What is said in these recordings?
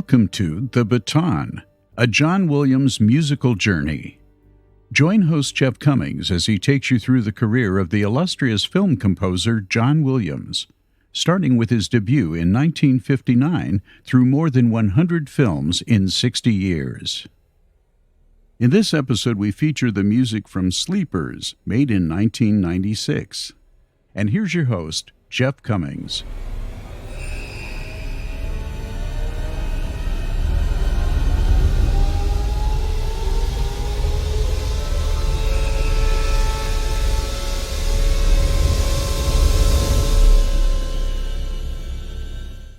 Welcome to The Baton, a John Williams musical journey. Join host Jeff Commings as he takes you through the career of the illustrious film composer John Williams, starting with his debut in 1959 through more than 100 films in 60 years. In this episode, we feature the music from Sleepers, made in 1996. And here's your host, Jeff Commings.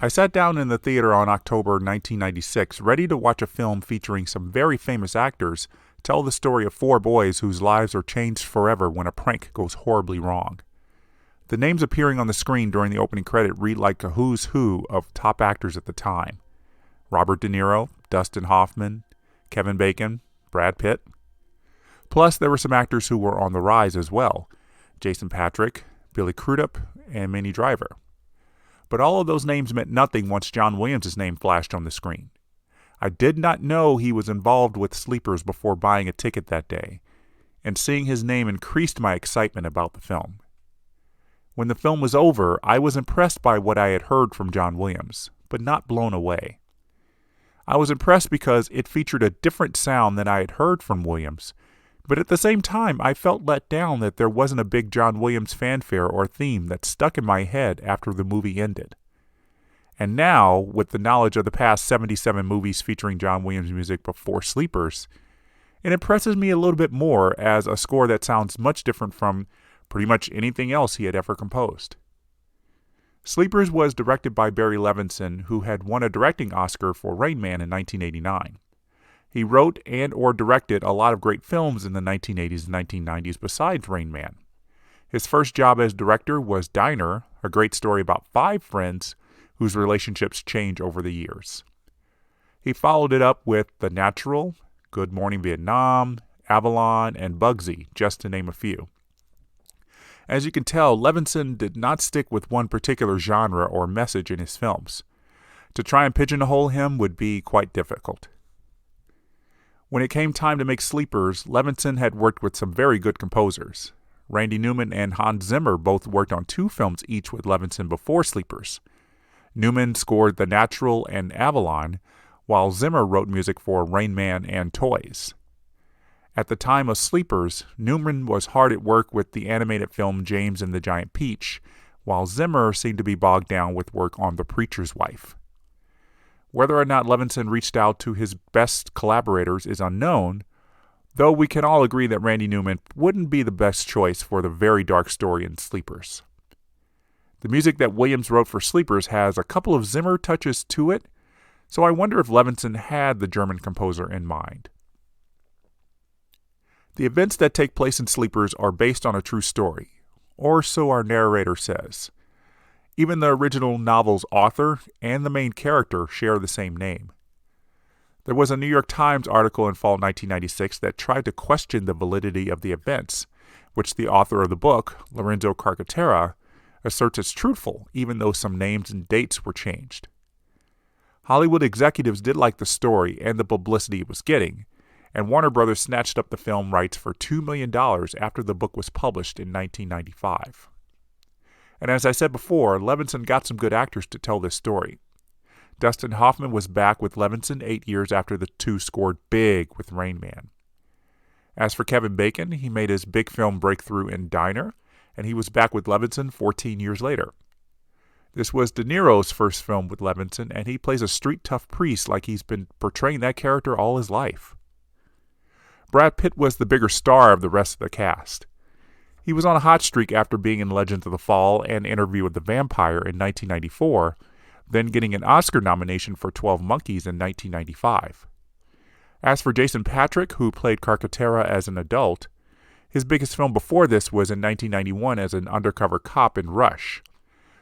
I sat down in the theater on October 1996, ready to watch a film featuring some very famous actors tell the story of four boys whose lives are changed forever when a prank goes horribly wrong. The names appearing on the screen during the opening credit read like a who's who of top actors at the time. Robert De Niro, Dustin Hoffman, Kevin Bacon, Brad Pitt. Plus, there were some actors who were on the rise as well. Jason Patric, Billy Crudup, and Minnie Driver. But all of those names meant nothing once John Williams' name flashed on the screen. I did not know he was involved with Sleepers before buying a ticket that day, and seeing his name increased my excitement about the film. When the film was over, I was impressed by what I had heard from John Williams, but not blown away. I was impressed because it featured a different sound than I had heard from Williams, but at the same time, I felt let down that there wasn't a big John Williams fanfare or theme that stuck in my head after the movie ended. And now, with the knowledge of the past 77 movies featuring John Williams music before Sleepers, it impresses me a little bit more as a score that sounds much different from pretty much anything else he had ever composed. Sleepers was directed by Barry Levinson, who had won a directing Oscar for Rain Man in 1989. He wrote and or directed a lot of great films in the 1980s and 1990s besides Rain Man. His first job as director was Diner, a great story about five friends whose relationships change over the years. He followed it up with The Natural, Good Morning Vietnam, Avalon, and Bugsy, just to name a few. As you can tell, Levinson did not stick with one particular genre or message in his films. To try and pigeonhole him would be quite difficult. When it came time to make Sleepers, Levinson had worked with some very good composers. Randy Newman and Hans Zimmer both worked on two films each with Levinson before Sleepers. Newman scored The Natural and Avalon, while Zimmer wrote music for Rain Man and Toys. At the time of Sleepers, Newman was hard at work with the animated film James and the Giant Peach, while Zimmer seemed to be bogged down with work on The Preacher's Wife. Whether or not Levinson reached out to his best collaborators is unknown, though we can all agree that Randy Newman wouldn't be the best choice for the very dark story in Sleepers. The music that Williams wrote for Sleepers has a couple of Zimmer touches to it, so I wonder if Levinson had the German composer in mind. The events that take place in Sleepers are based on a true story, or so our narrator says. Even the original novel's author and the main character share the same name. There was a New York Times article in fall 1996 that tried to question the validity of the events, which the author of the book, Lorenzo Carcaterra, asserts is truthful, even though some names and dates were changed. Hollywood executives did like the story and the publicity it was getting, and Warner Brothers snatched up the film rights for $2 million after the book was published in 1995. And as I said before, Levinson got some good actors to tell this story. Dustin Hoffman was back with Levinson 8 years after the two scored big with Rain Man. As for Kevin Bacon, he made his big film breakthrough in Diner, and he was back with Levinson 14 years later. This was De Niro's first film with Levinson, and he plays a street-tough priest like he's been portraying that character all his life. Brad Pitt was the bigger star of the rest of the cast. He was on a hot streak after being in Legends of the Fall and Interview with the Vampire in 1994, then getting an Oscar nomination for 12 Monkeys in 1995. As for Jason Patric, who played Carcaterra as an adult, his biggest film before this was in 1991 as an undercover cop in Rush.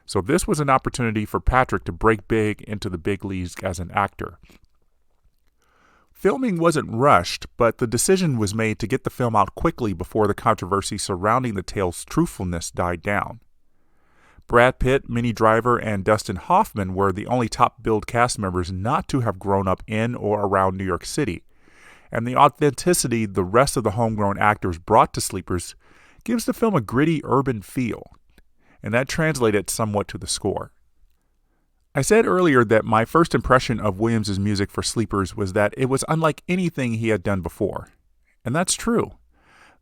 So this was an opportunity for Patric to break big into the big leagues as an actor. Filming wasn't rushed, but the decision was made to get the film out quickly before the controversy surrounding the tale's truthfulness died down. Brad Pitt, Minnie Driver, and Dustin Hoffman were the only top-billed cast members not to have grown up in or around New York City, and the authenticity the rest of the homegrown actors brought to Sleepers gives the film a gritty urban feel, and that translated somewhat to the score. I said earlier that my first impression of Williams' music for Sleepers was that it was unlike anything he had done before, and that's true.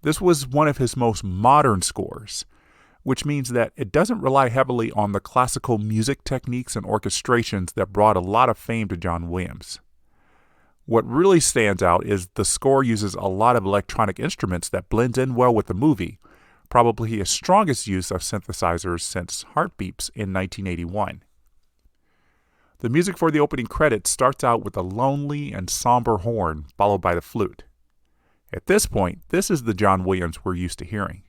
This was one of his most modern scores, which means that it doesn't rely heavily on the classical music techniques and orchestrations that brought a lot of fame to John Williams. What really stands out is the score uses a lot of electronic instruments that blends in well with the movie, probably his strongest use of synthesizers since Heartbeeps in 1981. The music for the opening credits starts out with a lonely and somber horn, followed by the flute. At this point, this is the John Williams we're used to hearing.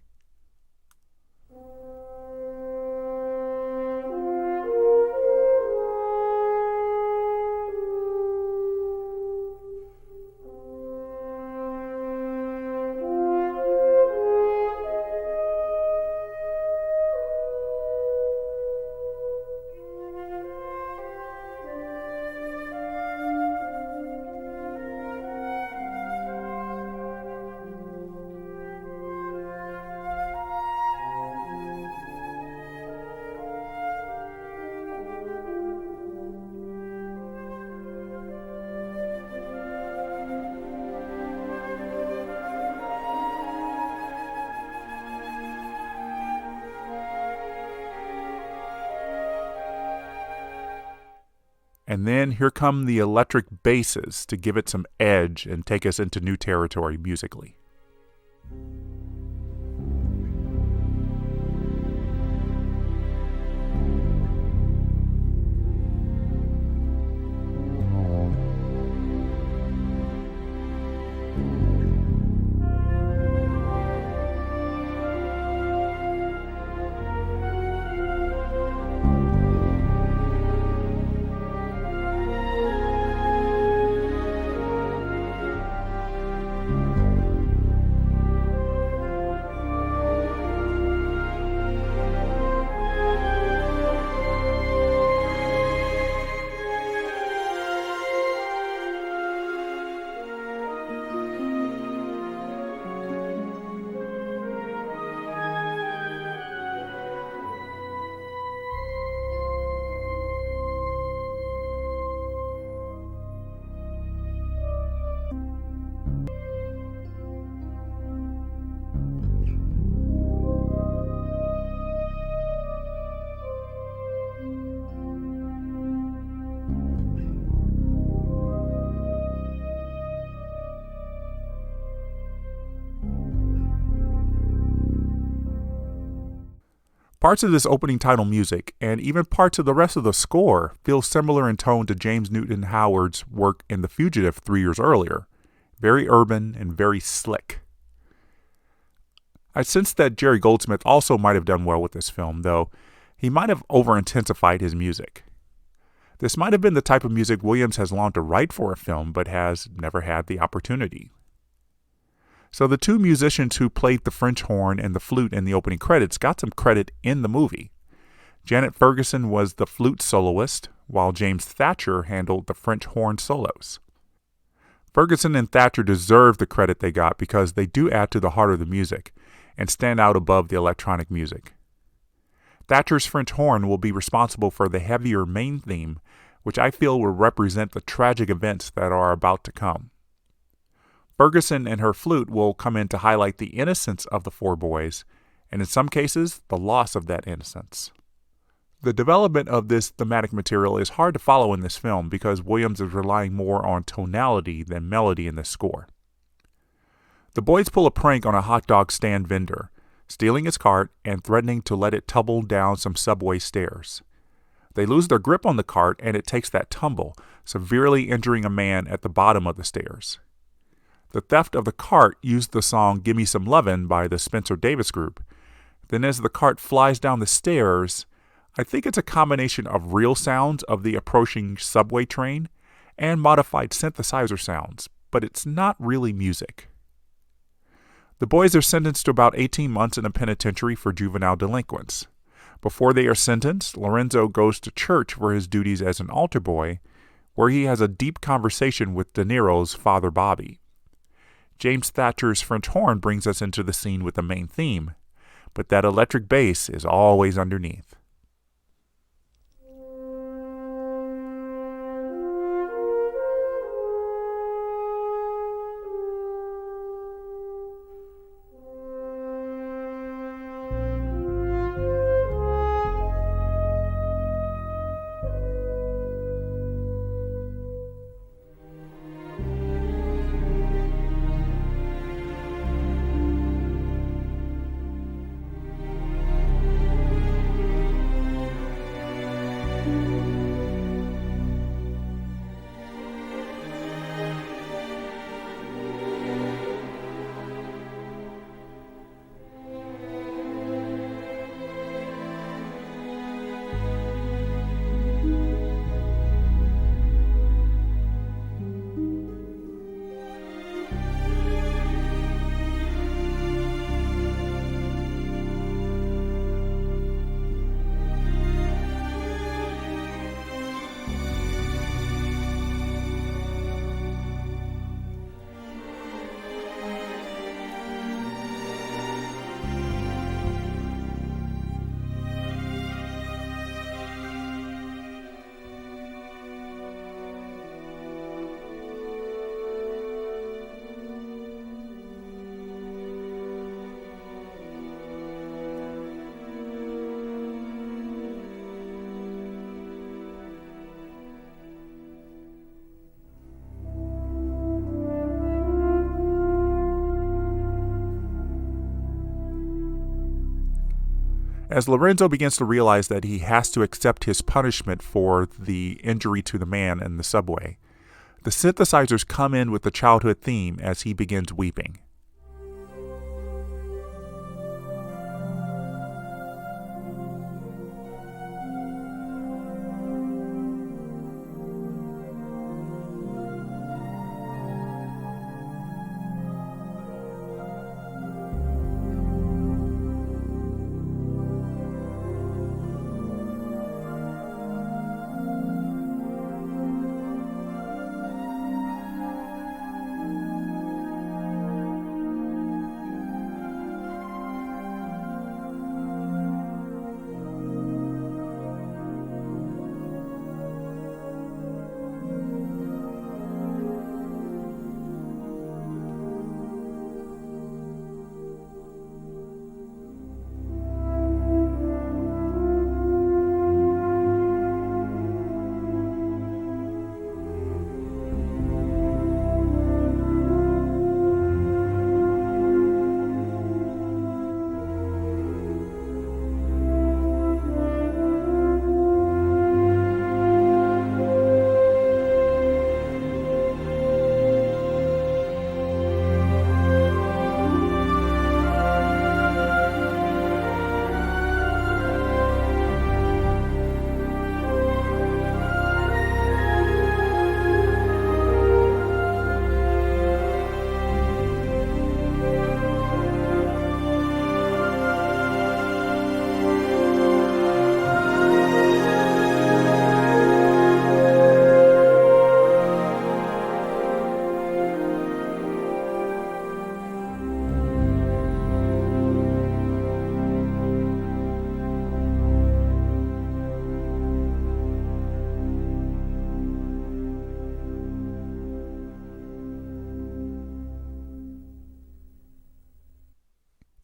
And then here come the electric basses to give it some edge and take us into new territory musically. Parts of this opening title music, and even parts of the rest of the score, feel similar in tone to James Newton Howard's work in The Fugitive 3 years earlier. Very urban and very slick. I sense that Jerry Goldsmith also might have done well with this film, though he might have over-intensified his music. This might have been the type of music Williams has longed to write for a film, but has never had the opportunity. So the two musicians who played the French horn and the flute in the opening credits got some credit in the movie. Janet Ferguson was the flute soloist, while James Thatcher handled the French horn solos. Ferguson and Thatcher deserve the credit they got because they do add to the heart of the music and stand out above the electronic music. Thatcher's French horn will be responsible for the heavier main theme, which I feel will represent the tragic events that are about to come. Ferguson and her flute will come in to highlight the innocence of the four boys, and in some cases, the loss of that innocence. The development of this thematic material is hard to follow in this film because Williams is relying more on tonality than melody in this score. The boys pull a prank on a hot dog stand vendor, stealing his cart and threatening to let it tumble down some subway stairs. They lose their grip on the cart and it takes that tumble, severely injuring a man at the bottom of the stairs. The theft of the cart used the song Gimme Some Lovin' by the Spencer Davis Group. Then as the cart flies down the stairs, I think it's a combination of real sounds of the approaching subway train and modified synthesizer sounds, but it's not really music. The boys are sentenced to about 18 months in a penitentiary for juvenile delinquents. Before they are sentenced, Lorenzo goes to church for his duties as an altar boy, where he has a deep conversation with De Niro's Father Bobby. James Thatcher's French horn brings us into the scene with the main theme, but that electric bass is always underneath. As Lorenzo begins to realize that he has to accept his punishment for the injury to the man in the subway, the synthesizers come in with the childhood theme as he begins weeping.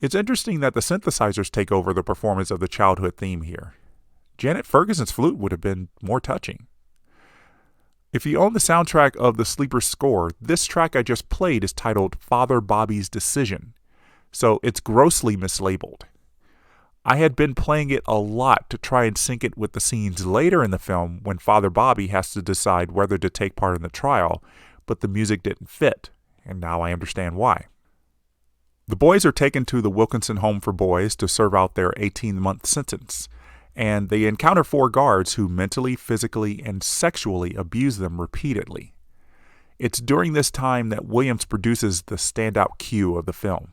It's interesting that the synthesizers take over the performance of the childhood theme here. Janet Ferguson's flute would have been more touching. If you own the soundtrack of the Sleeper score, this track I just played is titled Father Bobby's Decision, so it's grossly mislabeled. I had been playing it a lot to try and sync it with the scenes later in the film when Father Bobby has to decide whether to take part in the trial, but the music didn't fit, and now I understand why. The boys are taken to the Wilkinson Home for Boys to serve out their 18-month sentence, and they encounter 4 guards who mentally, physically, and sexually abuse them repeatedly. It's during this time that Williams produces the standout cue of the film.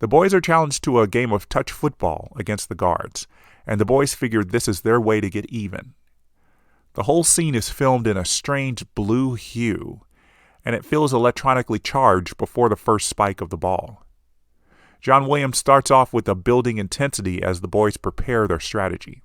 The boys are challenged to a game of touch football against the guards, and the boys figure this is their way to get even. The whole scene is filmed in a strange blue hue, and it feels electronically charged before the first spike of the ball. John Williams starts off with a building intensity as the boys prepare their strategy.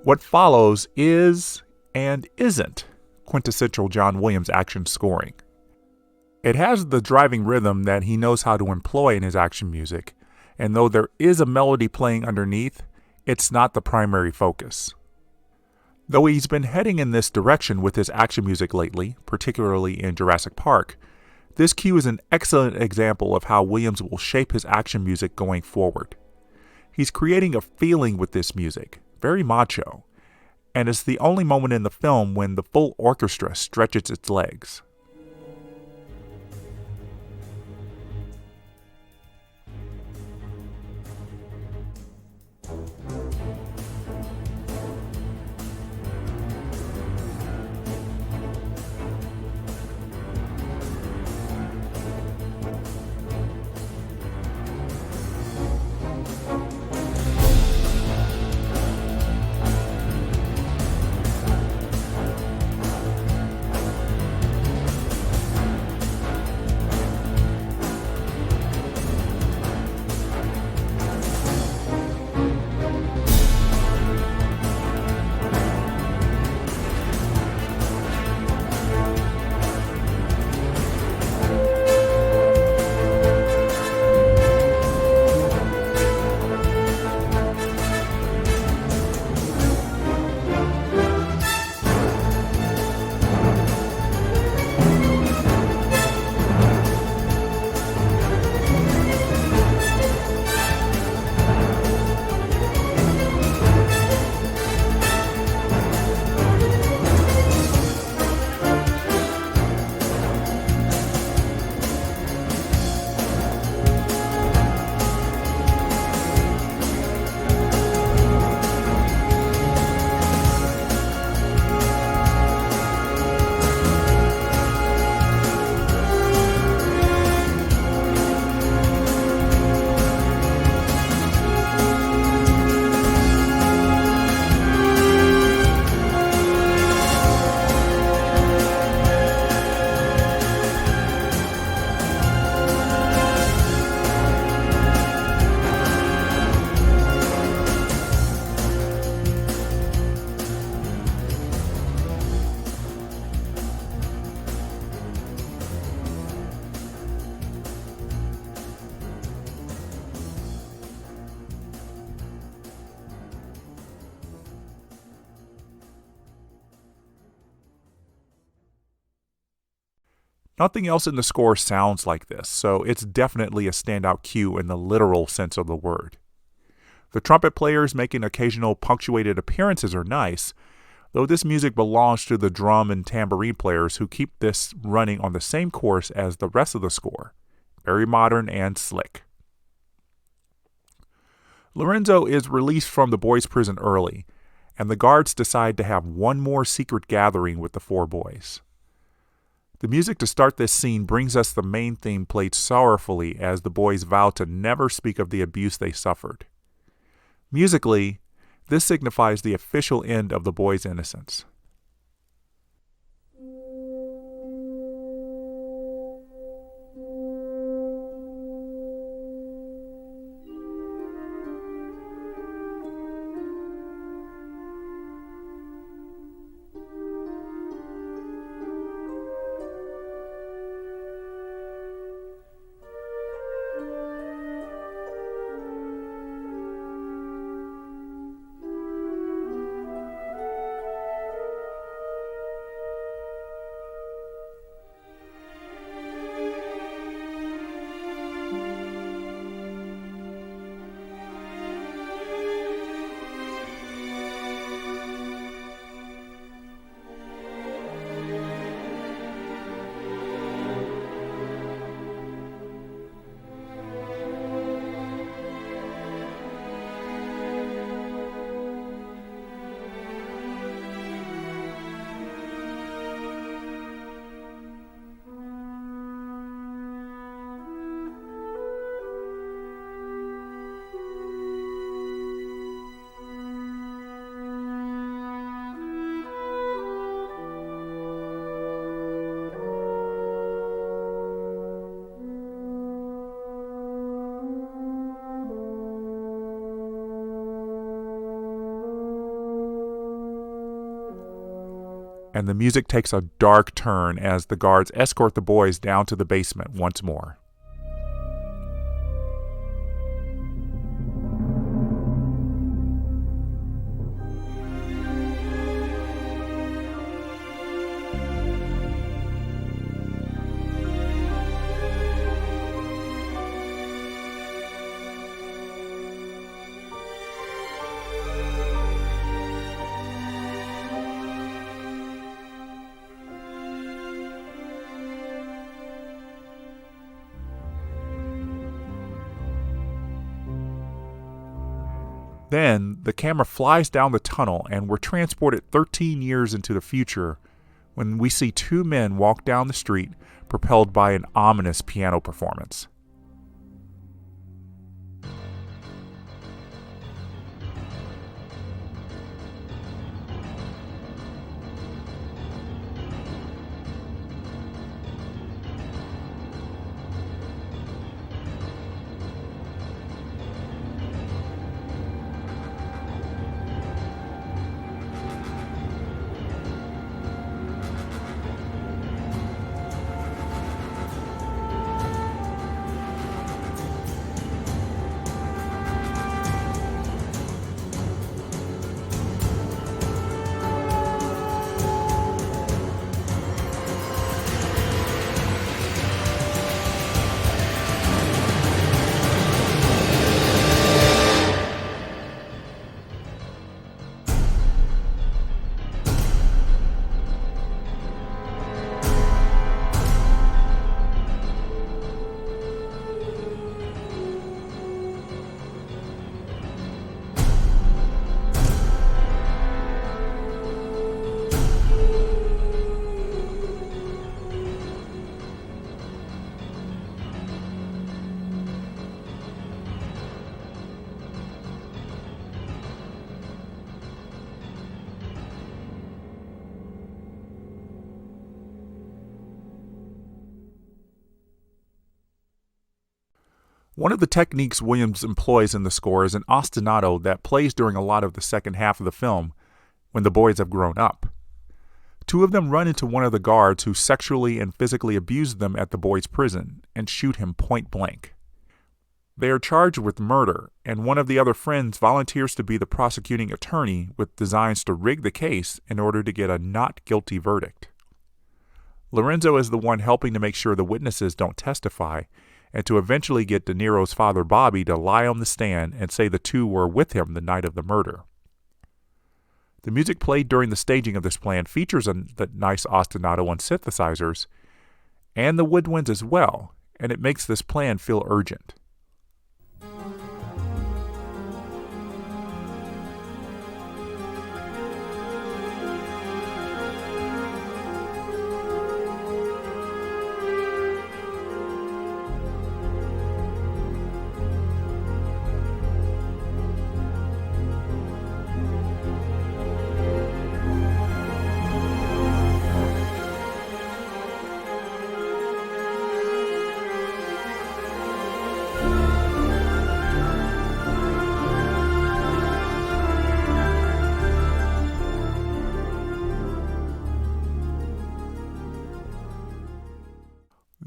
What follows is, and isn't, quintessential John Williams action scoring. It has the driving rhythm that he knows how to employ in his action music, and though there is a melody playing underneath, it's not the primary focus. Though he's been heading in this direction with his action music lately, particularly in Jurassic Park, this cue is an excellent example of how Williams will shape his action music going forward. He's creating a feeling with this music, very macho, and it's the only moment in the film when the full orchestra stretches its legs. Nothing else in the score sounds like this, so it's definitely a standout cue in the literal sense of the word. The trumpet players making occasional punctuated appearances are nice, though this music belongs to the drum and tambourine players who keep this running on the same course as the rest of the score. Very modern and slick. Lorenzo is released from the boys' prison early, and the guards decide to have one more secret gathering with the four boys. The music to start this scene brings us the main theme played sorrowfully as the boys vow to never speak of the abuse they suffered. Musically, this signifies the official end of the boys' innocence. And the music takes a dark turn as the guards escort the boys down to the basement once more. Then, the camera flies down the tunnel and we're transported 13 years into the future when we see two men walk down the street propelled by an ominous piano performance. One of the techniques Williams employs in the score is an ostinato that plays during a lot of the second half of the film when the boys have grown up. Two of them run into one of the guards who sexually and physically abused them at the boys' prison and shoot him point blank. They are charged with murder, and one of the other friends volunteers to be the prosecuting attorney with designs to rig the case in order to get a not guilty verdict. Lorenzo is the one helping to make sure the witnesses don't testify, and to eventually get De Niro's father Bobby to lie on the stand and say the two were with him the night of the murder. The music played during the staging of this plan features the nice ostinato on synthesizers, and the woodwinds as well, and it makes this plan feel urgent.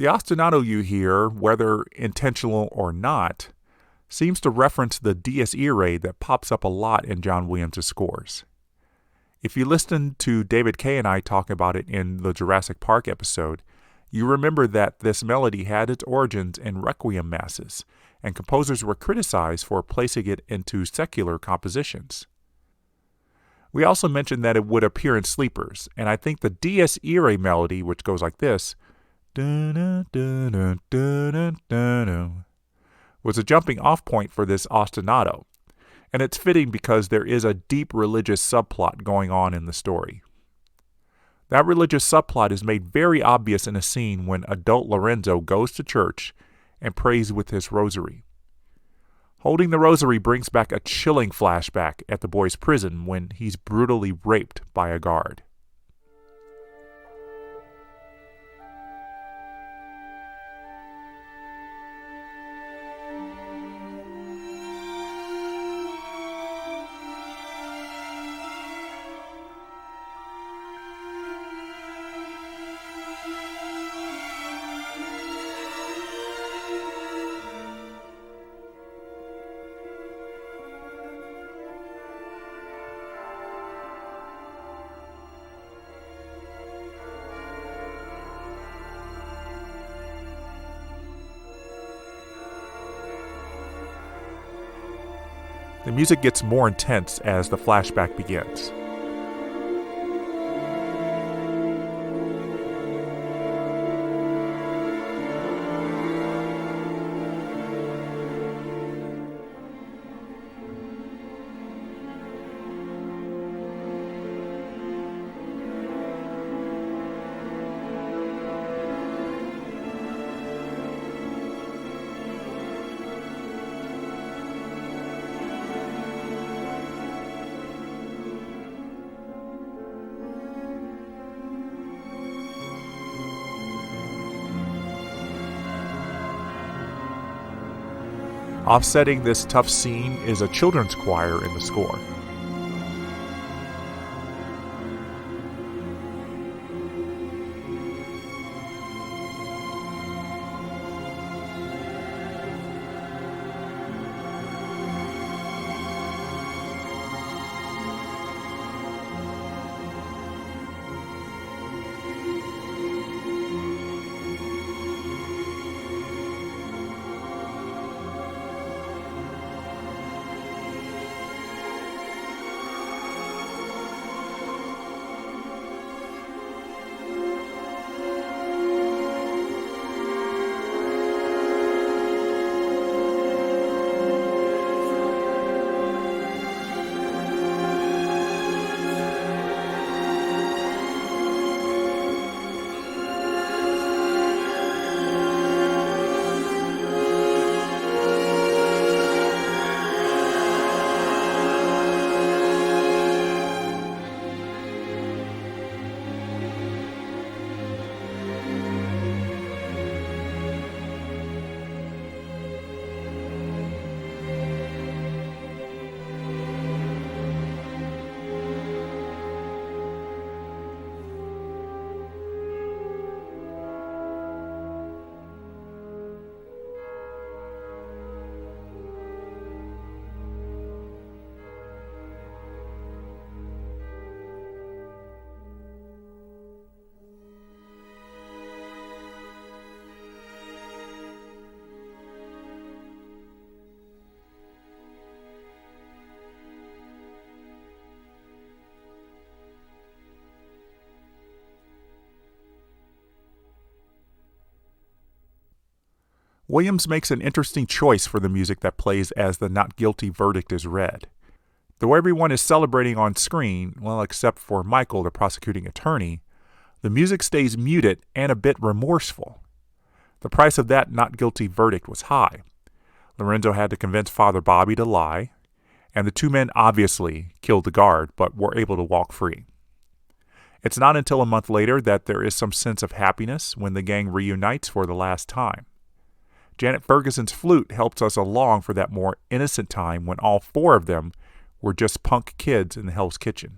The ostinato you hear, whether intentional or not, seems to reference the Dies Irae that pops up a lot in John Williams' scores. If you listen to David Kay and I talk about it in the Jurassic Park episode, you remember that this melody had its origins in requiem masses, and composers were criticized for placing it into secular compositions. We also mentioned that it would appear in sleepers, and I think the Dies Irae melody, which goes like this, was a jumping off point for this ostinato, and it's fitting because there is a deep religious subplot going on in the story. That religious subplot is made very obvious in a scene when adult Lorenzo goes to church and prays with his rosary. Holding the rosary brings back a chilling flashback at the boy's prison when he's brutally raped by a guard. The music gets more intense as the flashback begins. Offsetting this tough scene is a children's choir in the score. Williams makes an interesting choice for the music that plays as the not guilty verdict is read. Though everyone is celebrating on screen, well, except for Michael, the prosecuting attorney, the music stays muted and a bit remorseful. The price of that not guilty verdict was high. Lorenzo had to convince Father Bobby to lie, and the two men obviously killed the guard, but were able to walk free. It's not until a month later that there is some sense of happiness when the gang reunites for the last time. Janet Ferguson's flute helps us along for that more innocent time when all four of them were just punk kids in the Hell's Kitchen.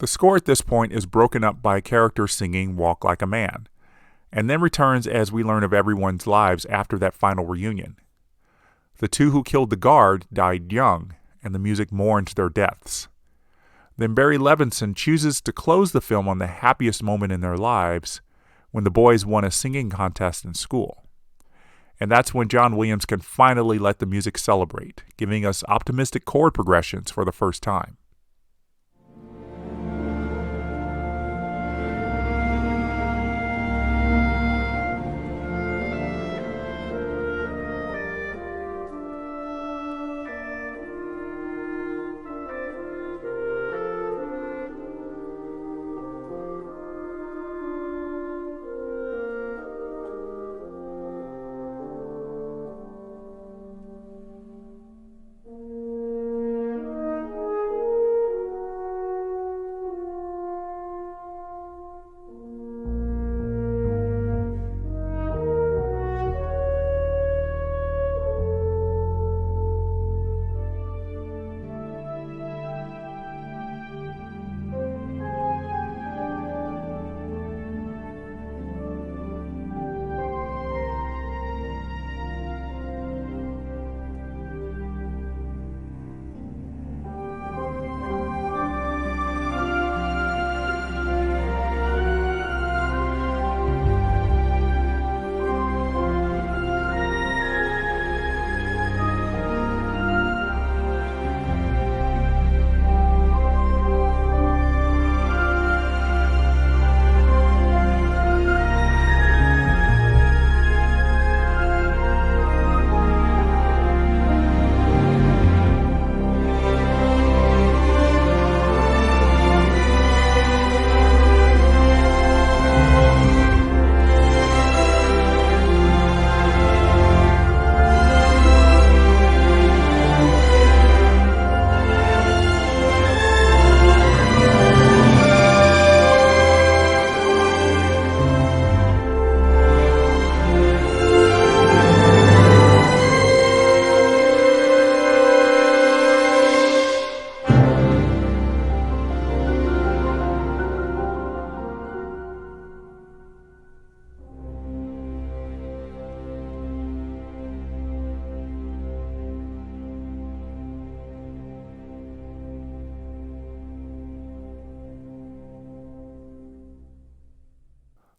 The score at this point is broken up by a character singing Walk Like a Man, and then returns as we learn of everyone's lives after that final reunion. The two who killed the guard died young, and the music mourns their deaths. Then Barry Levinson chooses to close the film on the happiest moment in their lives, when the boys won a singing contest in school. And that's when John Williams can finally let the music celebrate, giving us optimistic chord progressions for the first time.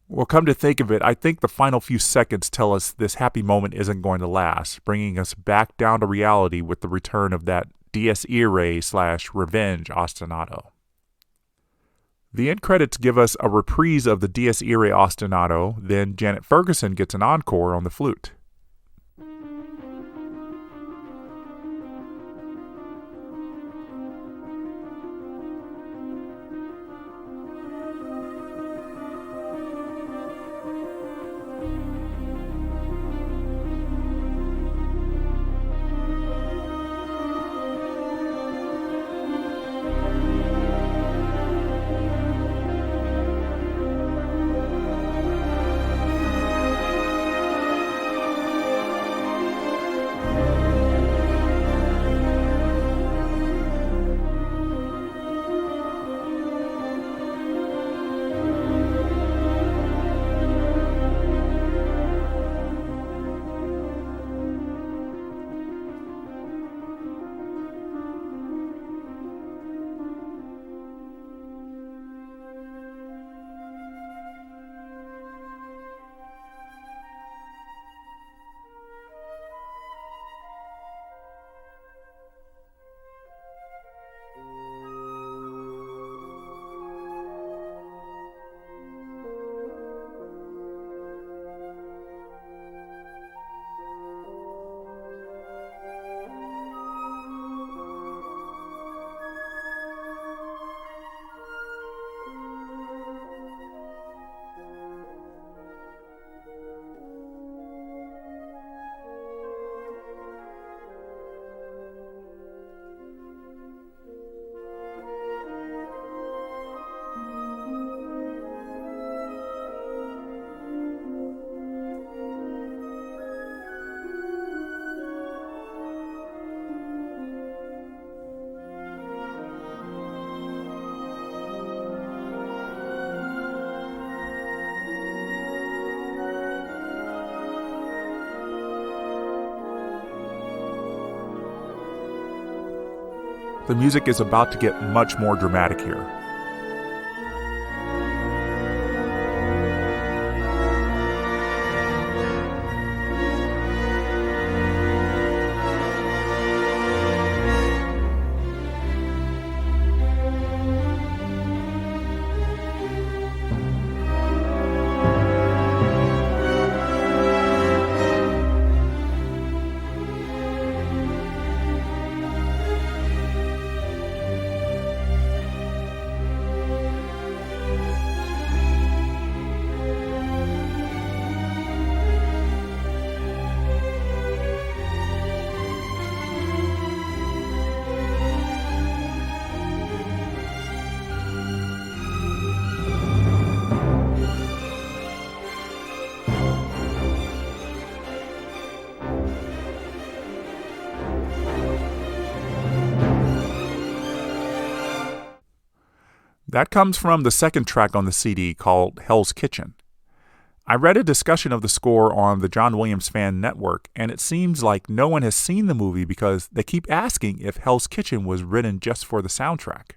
Well, come to think of it, I think the final few seconds tell us this happy moment isn't going to last, bringing us back down to reality with the return of that Dies Irae / Revenge Ostinato. The end credits give us a reprise of the Dies Irae Ostinato, then Janet Ferguson gets an encore on the flute. The music is about to get much more dramatic here. That comes from the second track on the CD called Hell's Kitchen. I read a discussion of the score on the John Williams Fan Network, and it seems like no one has seen the movie because they keep asking if Hell's Kitchen was written just for the soundtrack.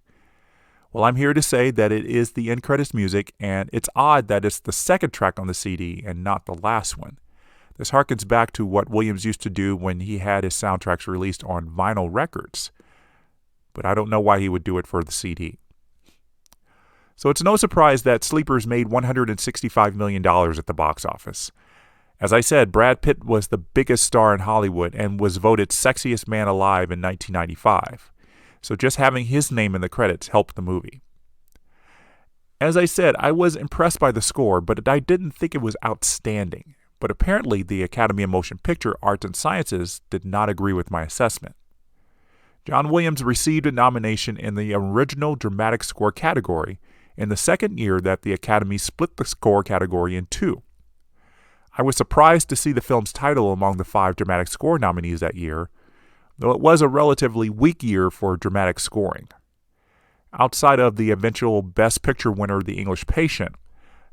Well, I'm here to say that it is the end credits music, and it's odd that it's the second track on the CD and not the last one. This harkens back to what Williams used to do when he had his soundtracks released on vinyl records, but I don't know why he would do it for the CD. So it's no surprise that Sleepers made $165 million at the box office. As I said, Brad Pitt was the biggest star in Hollywood and was voted sexiest man alive in 1995. So just having his name in the credits helped the movie. As I said, I was impressed by the score, but I didn't think it was outstanding. But apparently the Academy of Motion Picture Arts and Sciences did not agree with my assessment. John Williams received a nomination in the Original Dramatic Score category in the second year that the Academy split the score category in two. I was surprised to see the film's title among the 5 dramatic score nominees that year, though it was a relatively weak year for dramatic scoring. Outside of the eventual Best Picture winner, The English Patient,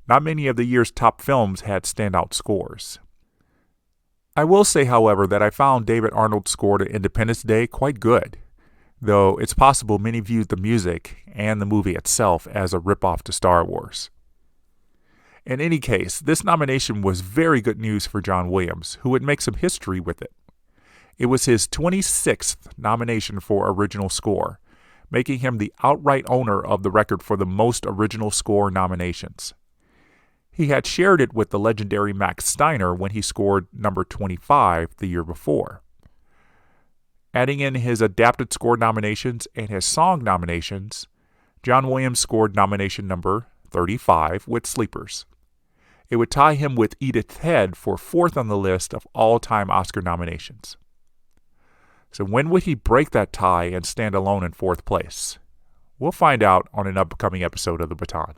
not many of the year's top films had standout scores. I will say, however, that I found David Arnold's score to Independence Day quite good, though it's possible many viewed the music and the movie itself as a ripoff to Star Wars. In any case, this nomination was very good news for John Williams, who would make some history with it. It was his 26th nomination for original score, making him the outright owner of the record for the most original score nominations. He had shared it with the legendary Max Steiner when he scored number 25 the year before. Adding in his adapted score nominations and his song nominations, John Williams scored nomination number 35 with Sleepers. It would tie him with Edith Head for 4th on the list of all-time Oscar nominations. So when would he break that tie and stand alone in 4th place? We'll find out on an upcoming episode of The Baton.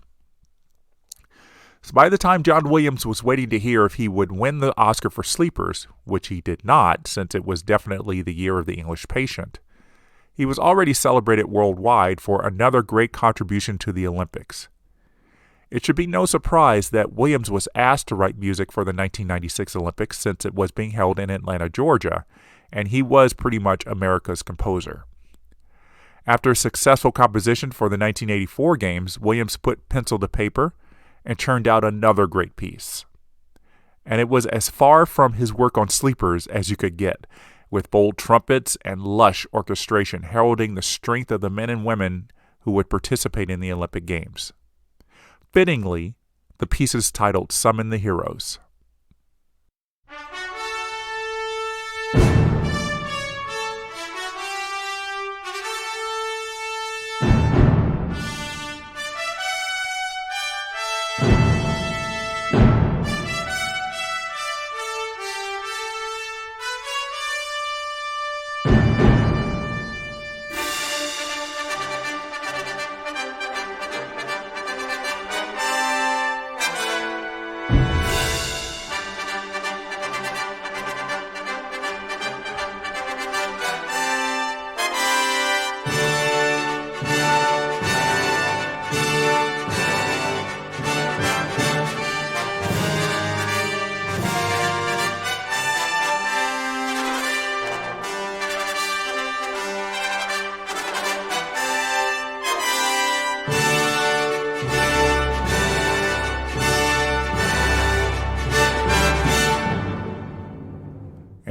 So by the time John Williams was waiting to hear if he would win the Oscar for Sleepers, which he did not since it was definitely the year of The English Patient, he was already celebrated worldwide for another great contribution to the Olympics. It should be no surprise that Williams was asked to write music for the 1996 Olympics since it was being held in Atlanta, Georgia, and he was pretty much America's composer. After a successful composition for the 1984 Games, Williams put pencil to paper and churned out another great piece. And it was as far from his work on Sleepers as you could get, with bold trumpets and lush orchestration heralding the strength of the men and women who would participate in the Olympic Games. Fittingly, the piece is titled Summon the Heroes.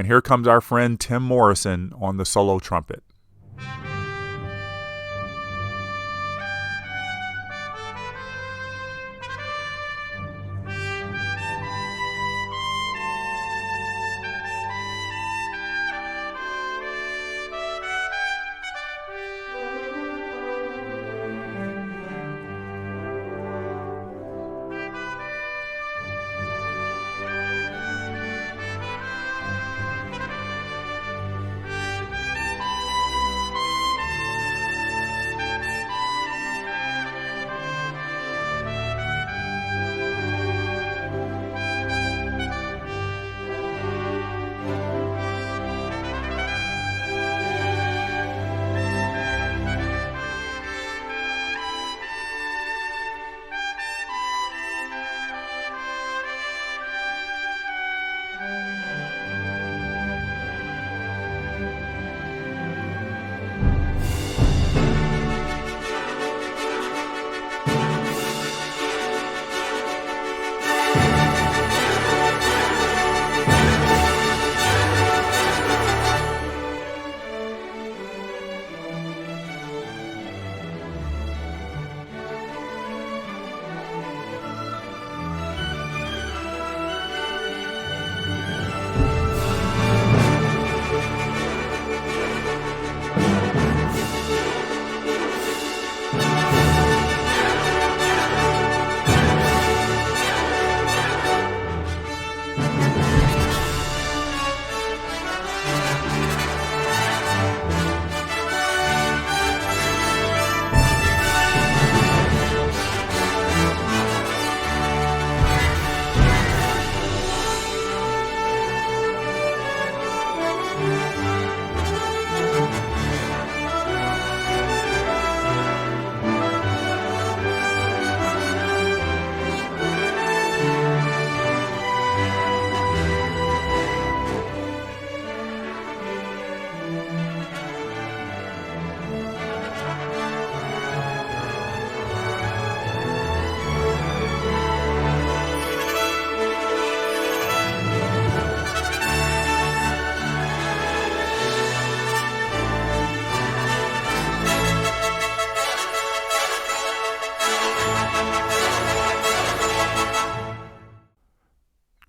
And here comes our friend Tim Morrison on the solo trumpet.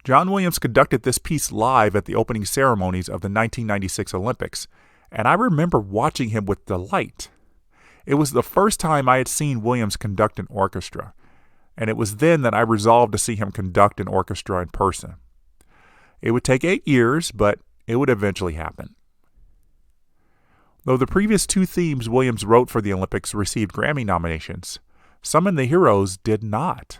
John Williams conducted this piece live at the opening ceremonies of the 1996 Olympics, and I remember watching him with delight. It was the first time I had seen Williams conduct an orchestra, and it was then that I resolved to see him conduct an orchestra in person. It would take 8 years, but it would eventually happen. Though the previous 2 themes Williams wrote for the Olympics received Grammy nominations, Summon the Heroes did not.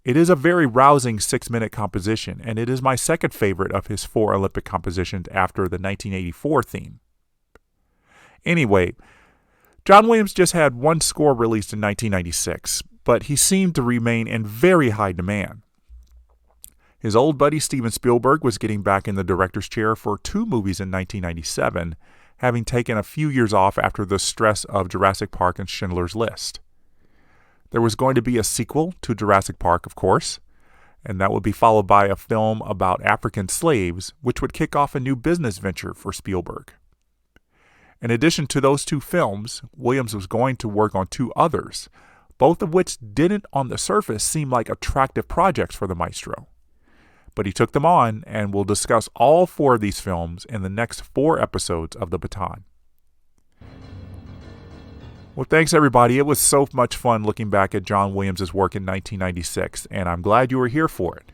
It is a very rousing 6-minute composition, and it is my second favorite of his 4 Olympic compositions after the 1984 theme. Anyway, John Williams just had one score released in 1996, but he seemed to remain in very high demand. His old buddy Steven Spielberg was getting back in the director's chair for 2 movies in 1997, having taken a few years off after the stress of Jurassic Park and Schindler's List. There was going to be a sequel to Jurassic Park, of course, and that would be followed by a film about African slaves, which would kick off a new business venture for Spielberg. In addition to those 2 films, Williams was going to work on 2 others, both of which didn't on the surface seem like attractive projects for the maestro. But he took them on, and we'll discuss all 4 of these films in the next 4 episodes of The Baton. Well, thanks everybody. It was so much fun looking back at John Williams' work in 1996, and I'm glad you were here for it.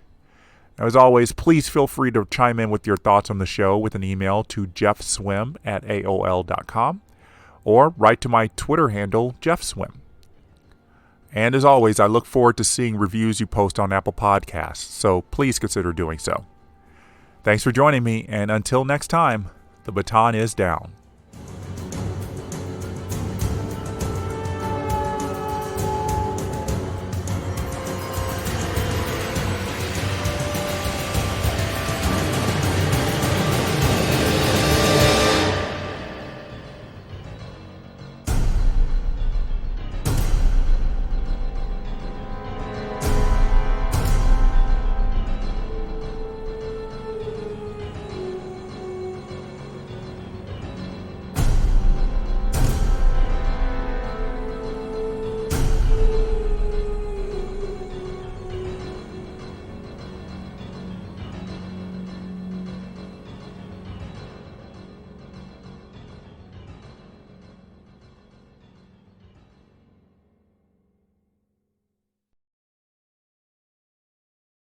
As always, please feel free to chime in with your thoughts on the show with an email to jeffswim@aol.com or write to my Twitter handle, jeffswim. And as always, I look forward to seeing reviews you post on Apple Podcasts, so please consider doing so. Thanks for joining me, and until next time, the baton is down.